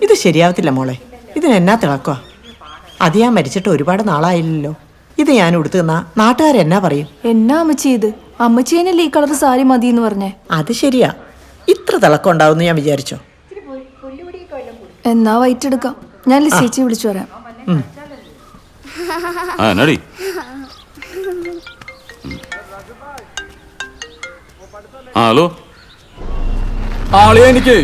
ഇത് ശരിയാവത്തില്ല മോളെ. ഇതിനെന്നാ തിളക്കുക? അത് ഞാൻ മരിച്ചിട്ട് ഒരുപാട് നാളായില്ലല്ലോ. ഇത് ഞാൻ ഉടുത്തു തന്നാ നാട്ടുകാരെന്നാ പറയും? എന്നാ അമ്മച്ചി ഇത്? അമ്മച്ചീനല്ലേ ഈ കളർ സാരി മതി എന്ന് പറഞ്ഞേ. അത് ശരിയാ. ഇത്ര തിളക്കം ഉണ്ടാവും ഞാൻ വിചാരിച്ചോ? എന്നാ വൈറ്റ് എടുക്കാം. ഞാൻ ലിസേച്ചി വിളിച്ചു വരാം. ഹലോ ആളിയെ, എനിക്ക്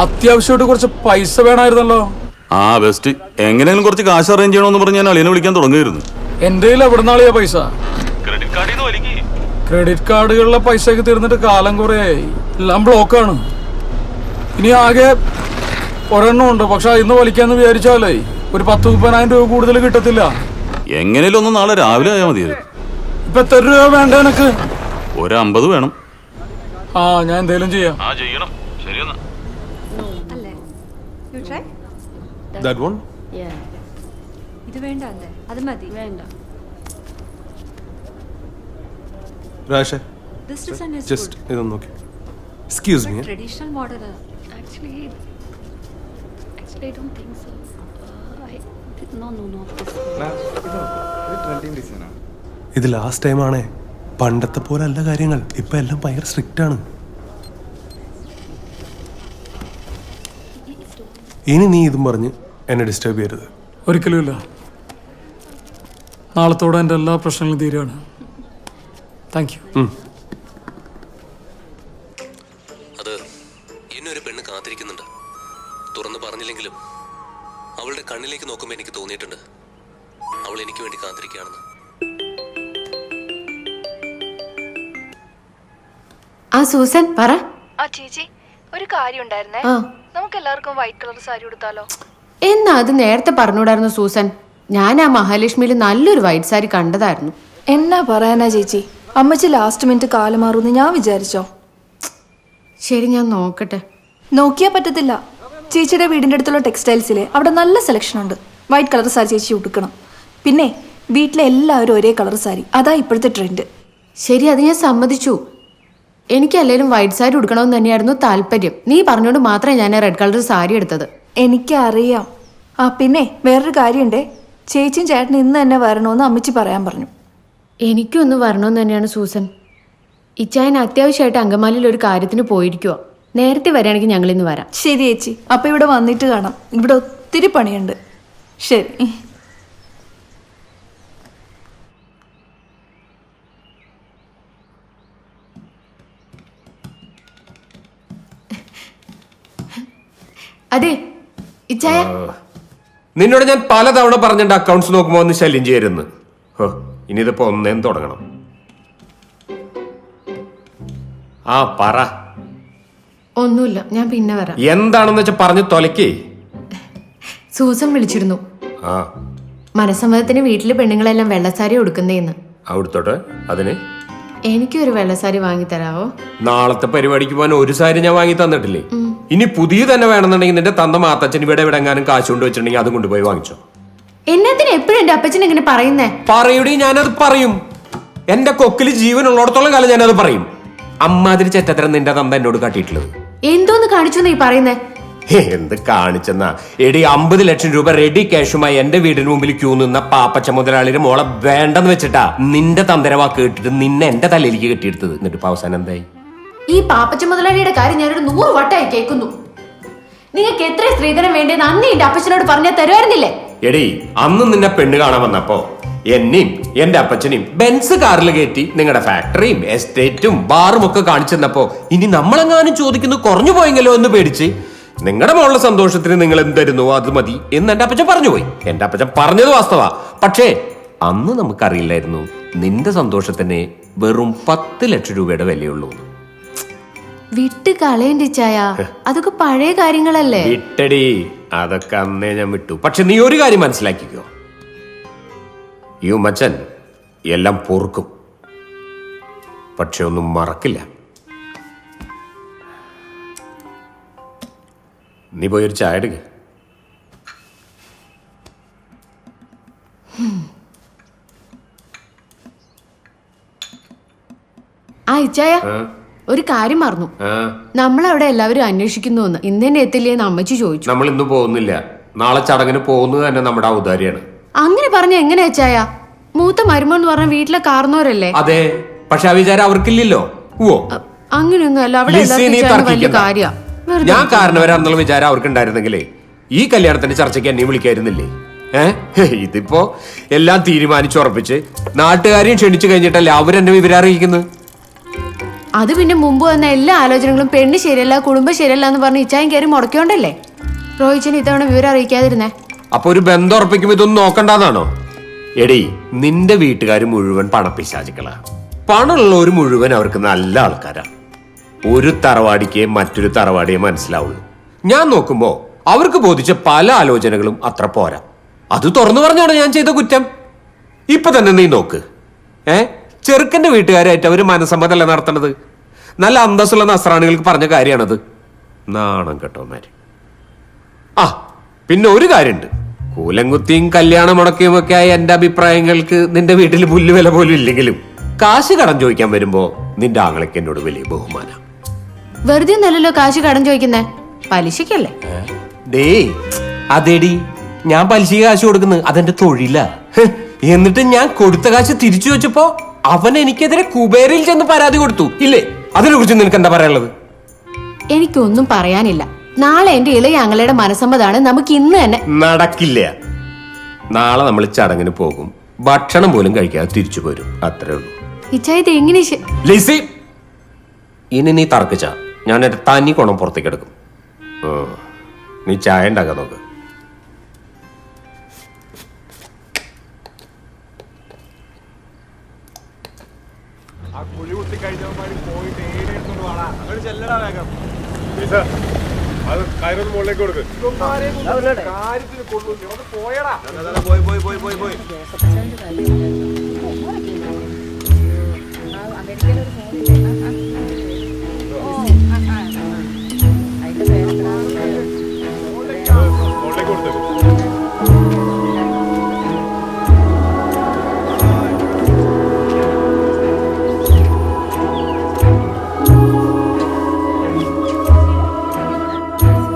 അത്യാവശ്യമായിട്ട് കുറച്ച് പൈസ വേണമായിരുന്നല്ലോ. ആ ബെസ്റ്റ്. എങ്ങനെയെങ്കിലും കുറച്ച് കാശ് അറേഞ്ച് ചെയ്യണമെന്ന് പറഞ്ഞ് ഞാൻ അളിയനെ വിളിക്കാൻ തുടങ്ങിയിരുന്നു. എന്റെ കയ്യിൽ എവിടെ നിന്നാളിയാ പൈസ? ക്രെഡിറ്റ് കാർഡുകളിലെ പൈസ ഒക്കെ തീർന്നിട്ട് കാലം കുറേയായി. എല്ലാം ബ്ലോക്കാണ്. ഇനി ആകെ ഒരെണ്ണം ഉണ്ട്. പക്ഷെ ഇന്ന് വലിക്കാന്ന് വിചാരിച്ചാലേ ഒരു 10-30,000 രൂപ കൂടുതൽ കിട്ടത്തില്ല. എങ്ങനെയും ഒന്ന് നാളെ രാവിലെ ആയാൽ മതിയായിരുന്നു. ഇപ്പൊ എത്ര രൂപ വേണ്ട എനക്ക്? ഒരു 50 വേണം. ആ, ഞാൻ എന്തേലും ചെയ്യാം. ഇത് വേണ്ട, അത് മതി. വേണ്ട. Just ഇതൊന്ന് നോക്കി. Excuse me. Traditional model. Actually, I don't think so. No. ഇത് ലാസ്റ്റ് ടൈം ആണേ. പണ്ടത്തെ പോലെ അല്ല കാര്യങ്ങൾ. ഇപ്പൊ എല്ലാം ഭയങ്കര സ്ട്രിക്റ്റ് ആണ്. ഇനി നീ ഇതും പറഞ്ഞ് എന്നെ ഡിസ്റ്റർബ് ചെയ്യരുത്. ഒരിക്കലുമില്ല. നാളത്തോടെ എൻ്റെ എല്ലാ പ്രശ്നങ്ങളും തീരുകയാണ്. Thank you. അത് എന്നൊരു പെണ്ണ് കാത്തിരിക്കുന്നുണ്ട്. തുറന്നു പറഞ്ഞില്ലെങ്കിലും അവളുടെ കണ്ണിലേക്ക് നോക്കുമ്പോൾ എനിക്ക് തോന്നിയിട്ടുണ്ട് അവൾ എനിക്ക് വേണ്ടി കാത്തിരിക്കുകയാണെന്ന്. ആ സൂസൻ പറ. ആ ചേച്ചി, ഒരു കാര്യം ഉണ്ടായിരുന്നേ. നമുക്ക് എല്ലാവർക്കും വൈറ്റ് കളർ സാരി ഉടുത്താലോ? എന്നാ അത് നേരത്തെ പറഞ്ഞൂടായിരുന്നു സൂസൻ. ഞാൻ ആ മഹാലക്ഷ്മിയിൽ നല്ലൊരു വൈറ്റ് സാരി കണ്ടതായിരുന്നു. എന്നാ പറയാനാ ചേച്ചി, അമ്മച്ചി ലാസ്റ്റ് മിനിറ്റ് കാല് മാറുമെന്ന് ഞാൻ വിചാരിച്ചോ? ശരി, ഞാൻ നോക്കട്ടെ. നോക്കിയാ പറ്റത്തില്ല. ചേച്ചിയുടെ വീടിന്റെ അടുത്തുള്ള ടെക്സ്റ്റൈൽസിലെ അവിടെ നല്ല സെലക്ഷൻ ഉണ്ട്. വൈറ്റ് കളർ സാരി ചേച്ചി ഉടുക്കണം. പിന്നെ വീട്ടിലെ എല്ലാവരും ഒരേ കളർ സാരി, അതാ ഇപ്പോഴത്തെ ട്രെൻഡ്. ശരി, അത് ഞാൻ സമ്മതിച്ചു. എനിക്ക് അല്ലെങ്കിലും വൈറ്റ് സാരി ഉടുക്കണമെന്ന് തന്നെയായിരുന്നു താല്പര്യം. നീ പറഞ്ഞോണ്ട് മാത്രമേ ഞാൻ റെഡ് കളർ സാരി എടുത്തത്. എനിക്കറിയാം. ആ പിന്നെ വേറൊരു കാര്യമുണ്ടേ. ചേച്ചിയും ചേട്ടനും ഇന്ന് തന്നെ വരണമെന്ന് അമ്മച്ചി പറയാൻ പറഞ്ഞു. എനിക്കും ഒന്ന് വരണമെന്ന് തന്നെയാണ് സൂസൻ. ഇച്ചായൻ അത്യാവശ്യമായിട്ട് അങ്കമാലിയിൽ ഒരു കാര്യത്തിന് പോയിരിക്കുവോ. നേരത്തെ വരികയാണെങ്കിൽ ഞങ്ങൾ ഇന്ന് വരാം. ശരി ചേച്ചി, അപ്പം ഇവിടെ വന്നിട്ട് കാണാം. ഇവിടെ ഒത്തിരി പണിയുണ്ട്. ശരി. അതെ ഇച്ചായ, നിന്നോട് ഞാൻ പലതവണ പറഞ്ഞിട്ട് അക്കൗണ്ട്സ് നോക്കുമ്പോ ഒന്ന് ശല്യം ചെയ്യരുന്ന്. ഇനിയിതിപ്പോ ഒന്നേന്ന് തുടങ്ങണം. ആ പറ. ഒന്നുമില്ല, ഞാൻ പിന്നെ വരാം. എന്താണെന്ന് വെച്ചാ പറഞ്ഞു തൊലക്കേ. സൂസൻ വിളിച്ചിരുന്നു. ആ, മനസ്സമ്മതത്തിന് വീട്ടിലെ പെണ്ണുങ്ങളെല്ലാം വെള്ളസാരി ഉടുക്കുന്നേന്ന്. അവിടുത്തോട്ടെ. അതിന് എനിക്കൊരു വെള്ളസാരി വാങ്ങി തരാവോ? നാളത്തെ പരിപാടിക്ക് പോകാൻ ഒരു സാരി ഞാൻ വാങ്ങി തന്നിട്ടില്ലേ? ഇനി പുതിയ തന്നെ വേണമെന്നുണ്ടെങ്കിൽ നിന്റെ തന്ന മാത്തച്ഛൻ ഇവിടെ എവിടെങ്ങാനും കാശ് കൊണ്ട് വെച്ചിട്ടുണ്ടെങ്കിൽ അതും കൊണ്ടുപോയി വാങ്ങിച്ചോ. എന്നത്തിന് എപ്പോഴും എന്റെ അപ്പച്ചൻ ഇങ്ങനെ പറയുന്നേ? പറയൂടി, ഞാനത് പറയും. എന്റെ കൊക്കില് ജീവൻ ഉള്ളിടത്തോളം കാലം ഞാനത് പറയും. അമ്മാതിരി ചെറ്റത്തരം നിന്റെ തന്ത എന്നോട് കാട്ടിയിട്ടുള്ളത്. എന്തോന്ന് കാണിച്ചു നീ പറയുന്നേ? എന്ത് കാണിച്ചെന്നാ എടി, 50 ലക്ഷം രൂപ റെഡി ക്യാഷുമായി എന്റെ വീടിന് മുമ്പിൽ ക്യൂ നിന്ന പാപ്പച്ച മുതലാളിയുടെ മോളെ വേണ്ടെന്ന് വെച്ചിട്ടാ നിന്റെ തന്തരവാക്ക് കേട്ടിട്ട് നിന്നെ എന്റെ തലയിലേക്ക് കെട്ടിയെടുത്തത്. എന്നിട്ട് ഇപ്പൊ അവസാനം എന്തായി? ഈ പാപ്പച്ച മുതലാളിയുടെ കാര്യം ഞാനൊരു 100 വട്ടമായി കേൾക്കുന്നു. നിങ്ങൾക്ക് എത്ര സ്ത്രീധനം വേണ്ടിയെന്ന് അന്ന് എന്റെ അപ്പച്ചനോട് പറഞ്ഞാൽ തരുമായിരുന്നില്ലേ? എടി, അന്ന് നിന്നെ പെണ്ണ് കാണാൻ വന്നപ്പോ എന്നെയും എന്റെ അപ്പച്ചനെയും ബെൻസ് കാറിൽ കയറ്റി നിങ്ങളുടെ ഫാക്ടറിയും എസ്റ്റേറ്റും ബാറും ഒക്കെ കാണിച്ചെന്നപ്പോ ഇനി നമ്മളെങ്ങാനും ചോദിക്കുന്നു കുറഞ്ഞു പോയെങ്കിലോ എന്ന് പേടിച്ച് നിങ്ങളുടെ മോളുടെ സന്തോഷത്തിന് നിങ്ങൾ എന്തായിരുന്നു അത് മതി എന്ന് എന്റെ അപ്പച്ചൻ പറഞ്ഞുപോയി. എന്റെ അപ്പച്ചൻ പറഞ്ഞത് വാസ്തവാ. പക്ഷേ അന്ന് നമുക്കറിയില്ലായിരുന്നു നിന്റെ സന്തോഷത്തിന് വെറും 10 ലക്ഷം രൂപയുടെ വിലയുള്ളൂ. വിട്ട് കളയണ്ടി ചായ, അതൊക്കെ പഴയ കാര്യങ്ങളല്ലേ. വിട്ടടി, അതൊക്കെ അന്നേ ഞാൻ വിട്ടു. പക്ഷെ നീ ഒരു കാര്യം മനസ്സിലാക്കിക്കോ, ഈ ഉമ്മച്ചൻ എല്ലാം പൊറുക്കും, പക്ഷെ ഒന്നും മറക്കില്ല. നീ പോയൊരു ചായ എടുക്ക. ആ ഇച്ചായ, ഒരു കാര്യം മറന്നു. ആ, നമ്മളവിടെ എല്ലാവരും അന്വേഷിക്കുന്നു എന്ന് ഇന്ന് തന്നെ എത്തില്ലേന്ന് അമ്മച്ചി ചോദിച്ചു. നമ്മൾ ഇന്ന് പോകുന്നില്ല. നാളെ ചടങ്ങിന് പോകുന്നത് തന്നെ നമ്മുടെ ഔദാര്യാണ്. അങ്ങനെ പറഞ്ഞ എങ്ങനെ അച്ചായ? മൂത്ത മരുമോൻ എന്ന് പറഞ്ഞ വീട്ടിലെ കാർന്നോരല്ലേ? അതെ, പക്ഷെ ആ വിചാരം അവർക്കില്ലല്ലോ. ഓ, അങ്ങനെയൊന്നും അല്ല. അവിടെ ലിസി, നീ എല്ലാവർക്കും വലിയ തർക്കിക്കണ്ട. കാര്യ. ഞാൻ കാരണവരാണെന്നുള്ള വിചാരം അവർക്ക് ഉണ്ടായിരുന്നെങ്കിലേ ഈ കല്യാണത്തിന്റെ ചർച്ചയ്ക്ക് എന്നെ വിളിക്കായിരുന്നില്ലേ? ഇതിപ്പോ എല്ലാം തീരുമാനിച്ചുറപ്പിച്ച് നാട്ടുകാരെയും ക്ഷണിച്ചു കഴിഞ്ഞിട്ടല്ലേ അവരെന്നെ വിവരം അറിയിക്കുന്നത്. അത് പിന്നെ മുമ്പ് വന്ന എല്ലാ ആലോചനകളും പെണ്ണ് ശരിയല്ല, കുടുംബം ശരിയല്ല എന്ന് പറഞ്ഞ് ഇച്ചായും കയറി മുടക്കിയോണ്ടല്ലേ റോഹിച്ചന് ഇത്തവണ വിവരം അറിയിക്കാതിരുന്നേ. അപ്പൊ ഒരു ബന്ധം ഉറപ്പിക്കുമ്പോ ഇതൊന്നും നോക്കണ്ടെന്നാണോ? എടീ, നിന്റെ വീട്ടുകാർ മുഴുവൻ പണപ്പിശാചിക്കളാ. പണമുള്ളവർ മുഴുവൻ അവർക്ക് നല്ല ആൾക്കാരാ. ഒരു തറവാടിക്ക് മറ്റൊരു തറവാടിയെ മനസ്സിലാവുള്ളൂ. ഞാൻ നോക്കുമ്പോ അവർക്ക് ബോധിച്ച പല ആലോചനകളും അത്ര പോരാ. അത് തുറന്നു പറഞ്ഞോണോ ഞാൻ ചെയ്ത കുറ്റം? ഇപ്പൊ തന്നെ നീ നോക്ക്. ചെറുക്കന്റെ വീട്ടുകാരായിട്ട് അവര് മനസ്സമ്മതല്ല നടത്തണത്. നല്ല അന്തസ്സുള്ള നസ്രാണികൾക്ക് പറഞ്ഞ കാര്യമാണത്. നാണം കേട്ടോമാര്. ആ, പിന്നെ ഒരു കാര്യമുണ്ട്. കൂലങ്കുത്തിയും കല്യാണ മുടക്കിയും ഒക്കെ ആയ എന്റെ അഭിപ്രായങ്ങൾക്ക് നിന്റെ വീട്ടിൽ പുല്ലുവില പോലും ഇല്ലെങ്കിലും കാശ് കടം ചോദിക്കാൻ വരുമ്പോ നിന്റെ ആങ്ങളയ്ക്ക് എന്നോട് വലിയ ബഹുമാനം. വെറുതെ നല്ലല്ലോ കാശ് കടം ചോദിക്കുന്നേ, പലിശക്കല്ലേ? അതേടി, ഞാൻ പലിശക്ക് കാശ് കൊടുക്കുന്നത് അതെന്റെ തൊഴിലാ. എന്നിട്ട് ഞാൻ കൊടുത്ത കാശ് തിരിച്ചു വെച്ചപ്പോ അവൻ എനിക്കെതിരെ കുബേരയിൽ ചെന്ന് പരാതി കൊടുത്തു ഇല്ലേ? അതിനെ കുറിച്ച് നിനക്ക് എന്താ പറയാനുള്ളത്? എനിക്കൊന്നും പറയാനില്ല. നാളെ എന്റെ ഇളയ ആങ്ങളയുടെ മനസ്സമ്മതാണ്. നമുക്ക് ഇന്ന് തന്നെ. നടക്കില്ല. നാളെ നമ്മൾ ചടങ്ങിന് പോകും. ഭക്ഷണം പോലും കഴിക്കാതെ തിരിച്ചു പോരും. അത്രേ ഉള്ളൂ. ഇച്ചായത് എങ്ങനെ ലിസി, ഇനി നീ തർക്കിച്ച ഞാൻ എന്റെ തനി കുണം പുറത്തേക്ക് എടുക്കും. നീ ചായ ഉണ്ടാക്കാൻ നോക്ക്.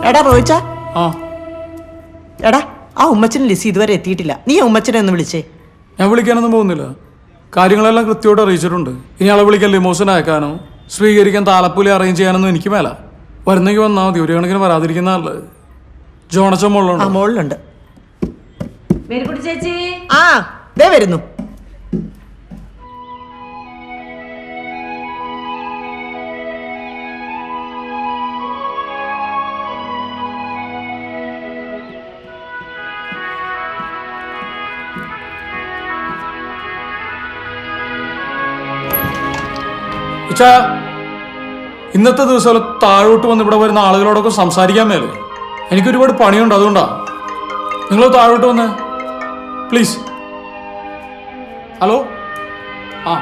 എടാ റോയിച്ച, ആ, എടാ ആ ഉമ്മച്ചനും ലിസി ഇതുവരെ എത്തിയിട്ടില്ല. നീ ആ ഉമ്മച്ചനെ ഒന്ന് വിളിച്ചേ. ഞാൻ വിളിക്കാനൊന്നും പോകുന്നില്ല. കാര്യങ്ങളെല്ലാം കൃത്യമായിട്ട് അറിയിച്ചിട്ടുണ്ട്. ഇനി ആളെ വിളിക്കാൻ ലിമോസിൻ അയക്കാനോ സ്വീകരിക്കാൻ താലപ്പൂലി അറേഞ്ച് ചെയ്യാനൊന്നും എനിക്ക് മേല. വരുന്നെങ്കിൽ വന്നാൽ മതി. ഒരു കണക്കിന് വരാതിരിക്കുന്ന നല്ലത്. ജോണച്ച ആ മുകളിലുണ്ട്. മോളിലുണ്ട്. ചേച്ചി ആ ദേ വരുന്നു. ഇന്നത്തെ ദിവസം താഴോട്ട് വന്ന് ഇവിടെ വരുന്ന ആളുകളോടൊക്കെ സംസാരിക്കാൻ മേലെ എനിക്കൊരുപാട് പണിയുണ്ട്. അതുകൊണ്ടാ നിങ്ങൾ താഴോട്ട് വന്ന് പ്ലീസ്. ഹലോ. ആ,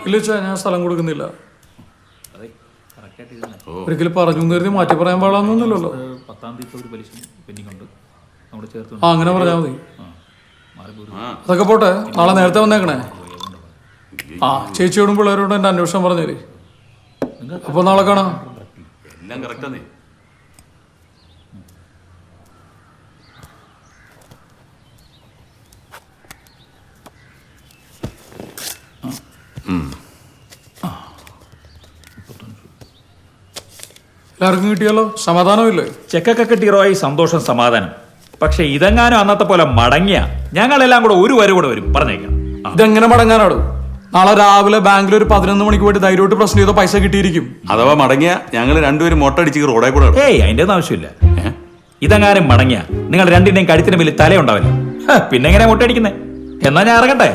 ഇല്ല ചാ, ഞാൻ സ്ഥലം കൊടുക്കുന്നില്ല. ഒരിക്കലും പറഞ്ഞു കരുതി മാറ്റി പറയാൻ പാടാന്നൊന്നുമില്ലല്ലോ. ആ, അങ്ങനെ പറഞ്ഞാൽ മതി. അതൊക്കെ പോട്ടെ, നാളെ നേരത്തെ വന്നേക്കണേ. ആ, ചേച്ചിയോടും പിള്ളേരോടും എൻ്റെ അന്വേഷണം പറഞ്ഞേര്. അപ്പൊ നാളെ കാണാം. എല്ലാം കറക്റ്റാന്നേ. എല്ലാവർക്കും കിട്ടിയല്ലോ, സമാധാനമില്ലേ? ചെക്കൊക്കെ കിട്ടിയറോയി, സന്തോഷം, സമാധാനം. പക്ഷെ ഇതെങ്ങാനും അന്നത്തെ പോലെ മടങ്ങിയ ഞങ്ങളെല്ലാം കൂടെ ഒരു വരെ കൂടെ വരും, പറഞ്ഞേക്കാം. ഇതെങ്ങനെ മടങ്ങാനാണ്? നാളെ രാവിലെ ബാങ്കിൽ ഒരു 11 മണിക്ക് പോയിട്ട് ധൈര്യമായിട്ട് പ്രശ്നം ചെയ്തോ പൈസ കിട്ടിയിരിക്കും. അഥവാ മടങ്ങിയ ഞങ്ങൾ രണ്ടുപേരും മൊട്ടടിച്ച് റോഡേ കൂടെ. ഏയ്, അതിന്റെ ഒന്നും ആവശ്യമില്ല. ഇതെങ്ങാനും മടങ്ങിയ നിങ്ങൾ രണ്ടിന്റെയും കഴുത്തിന് വലിയ തലയുണ്ടാവില്ല. പിന്നെ എങ്ങനെയാ മുട്ടയടിക്കുന്നേ? എന്നാ ഞാൻ ഇറങ്ങട്ടെ.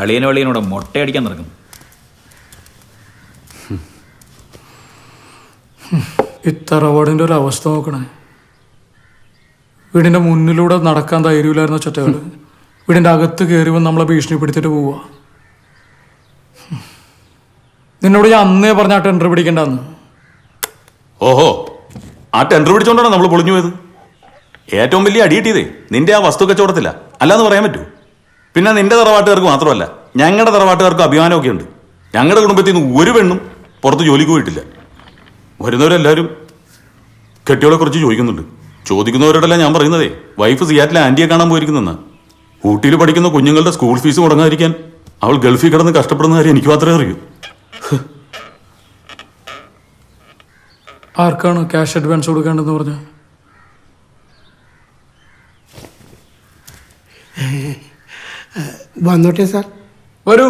അളിയനും അളിയനോട് മുട്ടയടിക്കാൻ നടക്കുന്നു. ഈ തറവാടിൻ്റെ ഒരു അവസ്ഥ നോക്കണേ. വീടിൻ്റെ മുന്നിലൂടെ നടക്കാൻ ധൈര്യമില്ലായിരുന്ന ചൊറ്റകൾ വീടിൻ്റെ അകത്ത് കയറി വന്ന് നമ്മളെ ഭീഷണിപ്പെടുത്തിയിട്ട് പോവുക. നിന്നോട് ഞാൻ അന്നേ പറഞ്ഞ ആ ടെൻഡർ പിടിക്കണ്ടെന്ന്. ഓഹോ, ആ ടെൻഡർ പിടിച്ചോണ്ടാണ് നമ്മൾ പൊളിഞ്ഞു പോയത്. ഏറ്റവും വലിയ അടി കിട്ടിയതേ നിന്റെ ആ വസ്തു കച്ചവടത്തില്ല, അല്ലാന്ന് പറയാൻ പറ്റൂ. പിന്നെ നിന്റെ തറവാട്ടുകാർക്ക് മാത്രമല്ല, ഞങ്ങളുടെ തറവാട്ടുകാർക്ക് അഭിമാനമൊക്കെ ഉണ്ട്. ഞങ്ങളുടെ കുടുംബത്തിൽ നിന്ന് ഒരു പെണ്ണും പുറത്ത് ജോലിക്ക് പോയിട്ടില്ല. വരുന്നവരെല്ലാവരും കെട്ടിയോളെ കുറിച്ച് ചോദിക്കുന്നുണ്ട്. ചോദിക്കുന്നവരോടെല്ലാം ഞാൻ പറയുന്നതേ, വൈഫ് സിയാറ്റിലെ ആൻറ്റിയെ കാണാൻ പോയിരിക്കുന്നെന്നാ. ഊട്ടിയിൽ പഠിക്കുന്ന കുഞ്ഞുങ്ങളുടെ സ്കൂൾ ഫീസ് മുടങ്ങാതിരിക്കാൻ അവൾ ഗൾഫിൽ കിടന്ന് കഷ്ടപ്പെടുന്ന കാര്യം എനിക്ക് മാത്രമേ അറിയൂ. ആർക്കാണ് ക്യാഷ് അഡ്വാൻസ് കൊടുക്കേണ്ടതെന്ന് പറഞ്ഞ? വന്നോട്ടെ സാർ. വരൂ.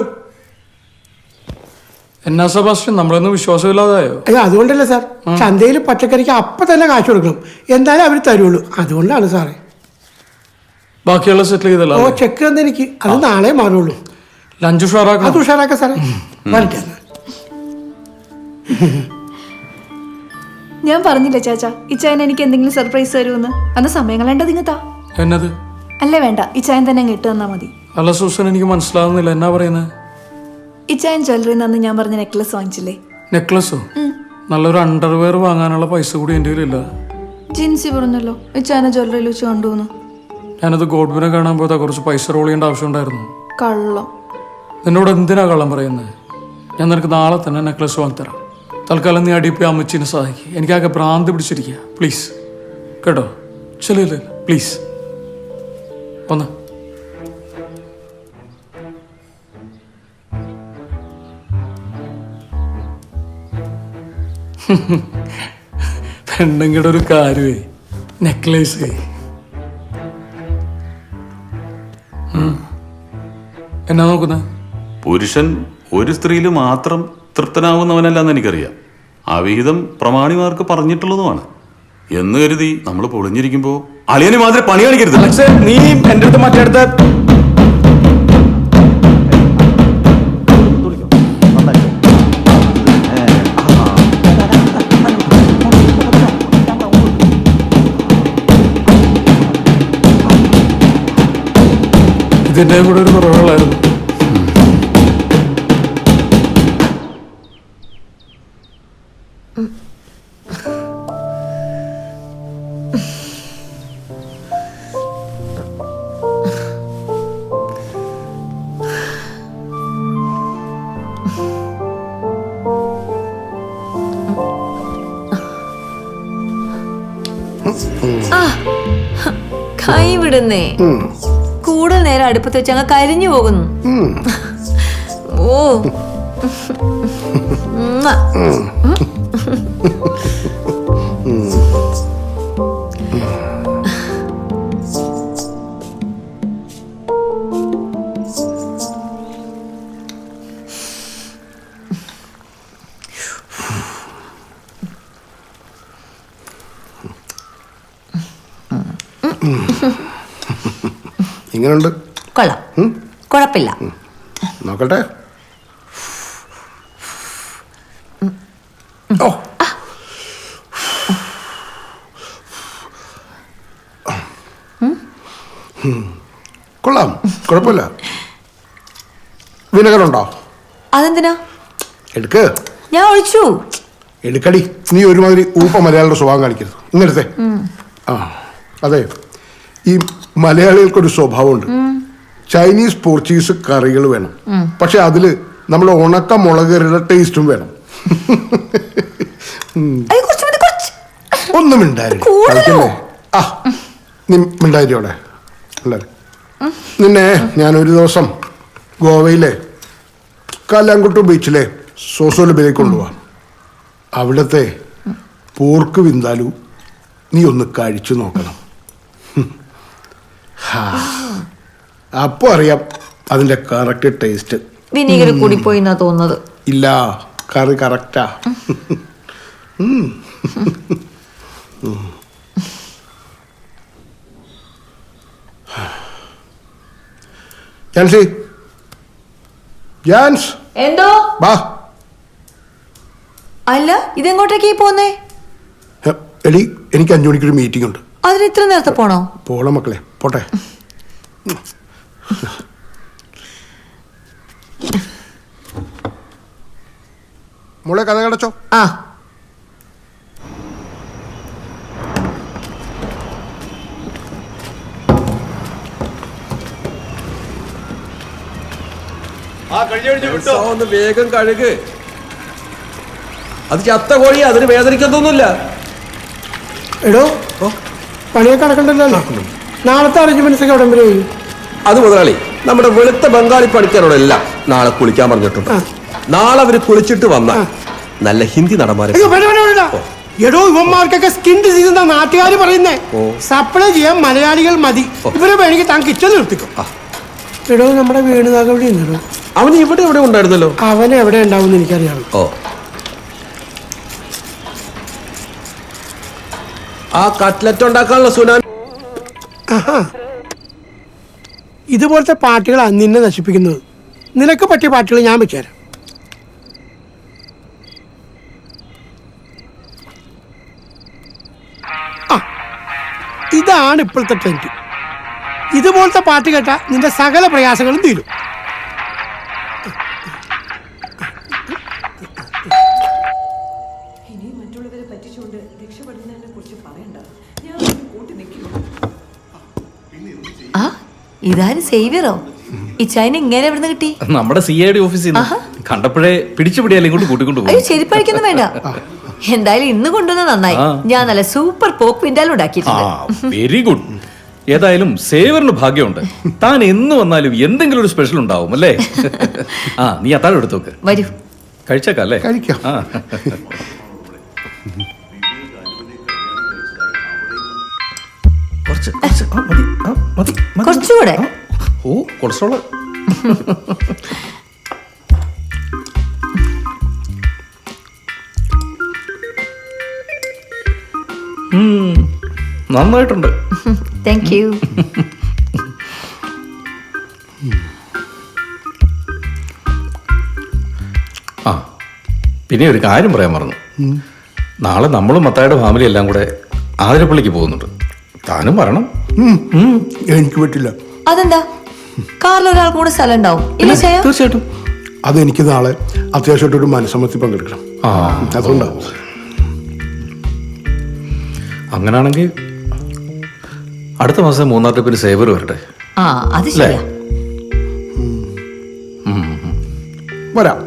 എന്നാ സെബാസ്റ്റ്യൻ, നമ്മളൊന്നും വിശ്വാസമില്ലാതായോ? അയ്യോ, അതുകൊണ്ടല്ല സാർ. ചന്തയിൽ പച്ചക്കറിക്ക് അപ്പം തന്നെ കാശ് കൊടുക്കണം, എന്തായാലും അവർ തരുള്ളൂ. അതുകൊണ്ടാണ് സാറേ. ബാക്കിയുള്ള സെറ്റിൽ ചെയ്തല്ലോ. ഓ, ചെക്ക് തന്നെ എനിക്ക്, അത് നാളെ മാറുള്ളൂ. ലഞ്ച് ഉഷാറാക്കാം. അത് ഉഷാറാക്കാം സാറേ. വരട്ടെ. ഞാൻ പറഞ്ഞില്ലേ ചാച്ച, ഇച്ചായൻ എനിക്ക് എന്തെങ്കിലും സർപ്രൈസ് തരുമെന്ന്. അന്ന് സമയം കളയേണ്ടത് ഇങ്ങത്താ. എന്നത്? അല്ലേ വേണ്ട, ഇച്ചായൻ തന്നെ അങ്ങ് ഇട്ട് തന്നാ മതി. അല്ല സൂസൻ, എനിക്ക് മനസ്സിലാവുന്നില്ല, എന്നാ പറയുന്നത്? ഇച്ചായൻ ജ്വല്ലറി അന്ന് ഞാൻ പറഞ്ഞ നെക്ലസ് വാങ്ങിച്ചില്ലേ? നെക്ലസോ? നല്ലൊരു അണ്ടർവെയർ വാങ്ങാനുള്ള പൈസ കൂടി എൻ്റെ കയ്യിലില്ല. ജിൻസി പറഞ്ഞല്ലോ ഇച്ചായനെ ജ്വല്ലറിയിൽ വെച്ച് കണ്ടുവന്നു. ഞാനത് ഗോഡ്ബിനെ കാണാൻ പോയതാ, കുറച്ച് പൈസ റോൾ ചെയ്യേണ്ട ആവശ്യമുണ്ടായിരുന്നു. കള്ളം. നിന്നോട് എന്തിനാ കള്ളം പറയുന്നത്? ഞാൻ നിനക്ക് നാളെ തന്നെ നെക്ലസ് വാങ്ങിത്തരാം. തൽക്കാലം നീ അടിപ്പോയി അമ്മച്ചിനെ സഹായിക്കുക. എനിക്കാകെ ഭ്രാന്ത് പിടിച്ചിരിക്കുക. പ്ലീസ് കേട്ടോ? ശരിയല്ലേ? പ്ലീസ് ഒന്ന്. പെണ്ണുങ്ങളുടെ ഒരു കാര്യമേ, നെക്ലേസ്. എന്നാ നോക്കുന്ന? പുരുഷൻ ഒരു സ്ത്രീയിൽ മാത്രം തൃപ്തനാവുന്നവനല്ലെന്ന് എനിക്കറിയാം. ആ വിഹിതം പ്രമാണിമാർക്ക് പറഞ്ഞിട്ടുള്ളതുമാണ്. എന്ന് കരുതി നമ്മൾ പൊളിഞ്ഞിരിക്കുമ്പോ അളിയന് മാത്രമേ പണി കാണിക്കരുത്. നീ എൻ്റെ അടുത്ത് മറ്റേടത്ത് ഇതിൻ്റെ കൂടെ ഒരു കുറവുകളായിരുന്നു. കൈ വിടുന്നേ. കൂടുതൽ നേരം അടുപ്പത്ത് വെച്ച് അങ്ങ് കരിഞ്ഞു പോകുന്നു. ഓ ഇങ്ങനുണ്ട്. കൊള്ളാം, കുഴപ്പമില്ല. നോക്കട്ടെ. ഓ, കൊള്ളാം, കുഴപ്പമില്ല. വിനെഗറുണ്ടോ? അതെന്തിനാ? എടുക്ക്. ഞാൻ ഒഴിച്ചു. എടുക്കടി. നീ ഒരുമാതിരി ഊപ്പ മലയാളിയുടെ സ്വഭാവം കാണിക്കരുത്. ഇങ്ങനത്തെ. ആ, അതെ, ഈ മലയാളികൾക്കൊരു സ്വഭാവമുണ്ട്. ചൈനീസ് പോർച്ചുഗീസ് കറികൾ വേണം, പക്ഷെ അതില് നമ്മൾ ഉണക്ക മുളകരുടെ ടേസ്റ്റും വേണം. ഒന്നും മിണ്ടായിരിക്കും. ആ, നീ മിണ്ടായിരിക്കോടെ. നിന്നെ ഞാനൊരു ദിവസം ഗോവയിലെ കാലാങ്കുട്ടു ബീച്ചിലെ സോസോലബയിലേക്ക് കൊണ്ടുപോവാം. അവിടുത്തെ പോർക്ക് വിന്താലു നീ ഒന്ന് കഴിച്ചു നോക്കണം. അപ്പൊ അറിയാം അതിന്റെ കറക്റ്റ് ടേസ്റ്റ്. വിനീഗർ കൂടി പോയി എന്നാ തോന്നുന്നത്. ഇല്ല, കറി കറക്റ്റാ. ജാൻസി, ജാൻസ്, എന്തോ? വാ. അല്ല, ഇതെങ്ങോട്ടേക്ക് പോന്നേ? എടി എനിക്ക് 5 മണിക്കൊരു മീറ്റിംഗ് ഉണ്ട്. അതിന് ഇത്ര നേരത്തെ പോണോ? പോണം മക്കളെ, പോട്ടെ. മോളെ കഥ കടച്ചോ. ആ ഒന്ന് വേഗം കഴുക്. അത് ചത്ത കോഴി, അതിന് വേദനിക്കത്തൊന്നുമില്ല. എടോ പണിയൊക്കെ നടക്കണ്ടല്ലോ. നാളത്തെ അറേഞ്ച്മെന്റ്സ് ഒക്കെ ഉടൻ വരെ. അത് മുതലാളി, നമ്മുടെ വെളുത്ത ബംഗാളി പണിക്കാരോടെല്ലാം നാളെ കുളിക്കാൻ പറഞ്ഞിട്ടുണ്ട്. നാളെ അവര് കുളിച്ചിട്ട് വന്ന നല്ല ഹിന്ദി നടന്മാരെ. എടോ ഇവന്മാർക്കൊക്കെ സ്കിൻ ഡിസീസ് എന്താ നാട്ടുകാർ പറയുന്നേ. സപ്ലൈ ചെയ്യാൻ മലയാളികൾ മതി. ഇവരെ വേണമെങ്കിൽ താൻ കിച്ചൺ നിർത്തിക്കും. എടോ നമ്മുടെ വേണുതാക എവിടെ ഉണ്ടോ? അവന് ഇവിടെ എവിടെ ഉണ്ടായിരുന്നല്ലോ. അവൻ എവിടെ ഉണ്ടാവും എനിക്കറിയാം. ഓ, ആ കട്ട്ലറ്റ് ഉണ്ടാക്കാനുള്ള സുനാൻ. ഇതുപോലത്തെ പാട്ടുകളാണ് നിന്നെ നശിപ്പിക്കുന്നത്. നിനക്ക് പറ്റിയ പാട്ടുകൾ ഞാൻ വെച്ചുതരാം. ഇതാണ് ഇപ്പോഴത്തെ ട്രെൻഡ്. ഇതുപോലത്തെ പാട്ട് കേട്ടാ നിന്റെ സകല പ്രയാസങ്ങളും തീരും. ആ ഇതാരും സേവിയറോ? ഈ ചൈന ഇങ്ങനെ എവിടെ നിന്ന് കിട്ടി? നമ്മുടെ CID ഓഫീസിൽ നിന്ന് കണ്ടപ്പോഴേ പിടിച്ചുപിടിയാലും ഇങ്ങോട്ട് കൂട്ടിക്കൊണ്ട് അയ്യോ ചെരിപ്പഴിക്കൊന്നും വേണ്ട. എന്തായാലും ഇന്ന് കൊണ്ടുവന്ന് നന്നായി. ഞാൻ നല്ല സൂപ്പർ പോക്ക് പിൻഡാലും ഉണ്ടാക്കിയിട്ടുണ്ട്. Very good. ഏതായാലും സേവറിന് ഭാഗ്യമുണ്ട്. താൻ എന്ന് വന്നാലും എന്തെങ്കിലും ഒരു സ്പെഷ്യൽ ഉണ്ടാവും അല്ലേ? ആ നീ അത്താഴം എടുത്തു നോക്ക്. വരൂ കഴിച്ചേക്കാം അല്ലേ? കഴിക്കാം. കുറച്ചുകൂടെ. ഓ കൊളസ്ട്രോള്. നന്നായിട്ടുണ്ട്. Thank you. ആ പിന്നെ ഒരു കാര്യം പറയാൻ മറന്നു. നാളെ നമ്മളും മത്തായുടെ ഫാമിലി എല്ലാം കൂടെ ആതിരപ്പള്ളിക്ക് പോകുന്നുണ്ട്. താനും വരണം. എനിക്ക് പറ്റില്ല. അതെന്താ? കാറിൽ ഒരാൾക്ക് കൂടെ സ്ഥലം ഉണ്ടാവും ഇല്ല ചായ? തീർച്ചയായിട്ടും. അതെനിക്ക് നാളെ അത്യാവശ്യമായിട്ടൊരു മനസ്സമ്മത്തി പങ്കെടുക്കണം. അതുകൊണ്ടാവും. അങ്ങനാണെങ്കിൽ അടുത്ത മാസം 3-4 ട്രിപ്പിന് സേവർ വരട്ടെ. ആ അത് ശരിയാ. വരാം.